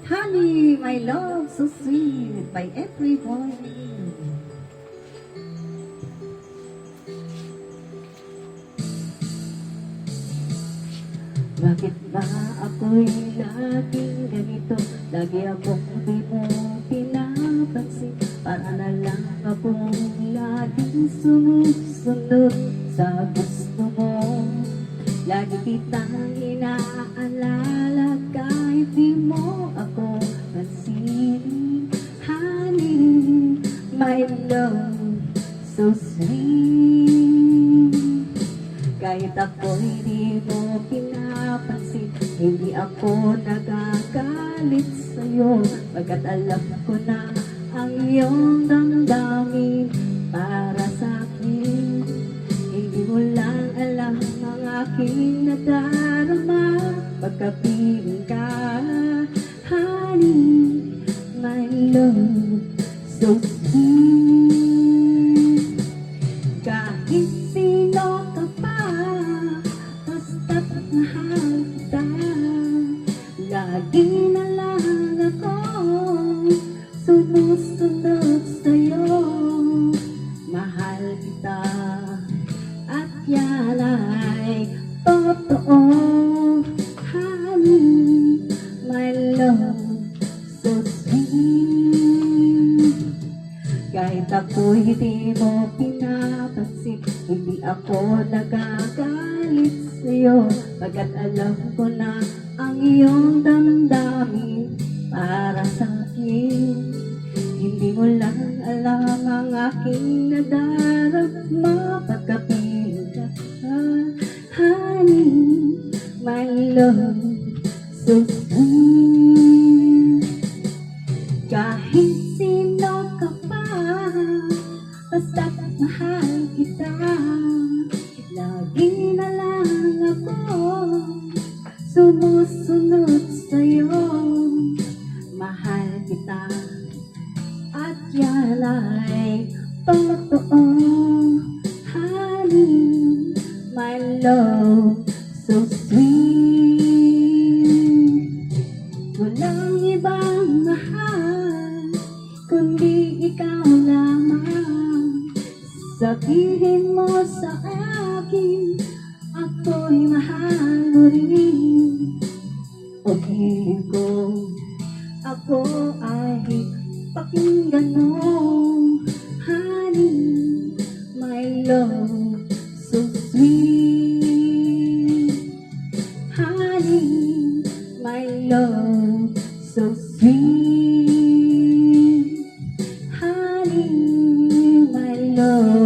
Honey, my love, so sweet by every boy. Bakit ba ako'y laging ganito? Lagi akong di mo pinapansin. Para na lang akong laging sumusunod sa gusto mo. Lagi kitang inaalala kahit di mo ako pansinin. Honey, my love, so sweet. Kahit ako'y di mo pinapansin, hindi ako nagagalit sa'yo. Pagkat alam ko na ang iyong damdamin para sa'kin. Hindi mo lang alam ang aking nadarama pagkapiling ka. Honey, my love, so sweet. Kahit sino ka pa, basta't mahal kita. Lagi na lang ako sumusunod sa'yo. Mahal kita at yan ay totoo. Honey, my love, so sweet. Kahit ako'y di mo pinapansin, hindi ako nagagalit sa'yo. Pagkat alam ko na ang iyong damdamin para sa'kin. Hindi mo lang alam ang aking nadarama pagkapiling ka. Honey, my love, so sweet. Kahit sino ka pa, basta't mahal kita. Lagi na lang ako sumusunod sa'yo. Mahal kita at yan ay totoo. Honey, my love, so sweet. Walang ibang mahal kundi ikaw lamang. Sabihin mo sa akin, ako'y mahal mo rin. Pag-ibig ko, ako ay pakinggan mo. Honey, my love, so sweet. Honey, my love, so sweet. Honey, my love.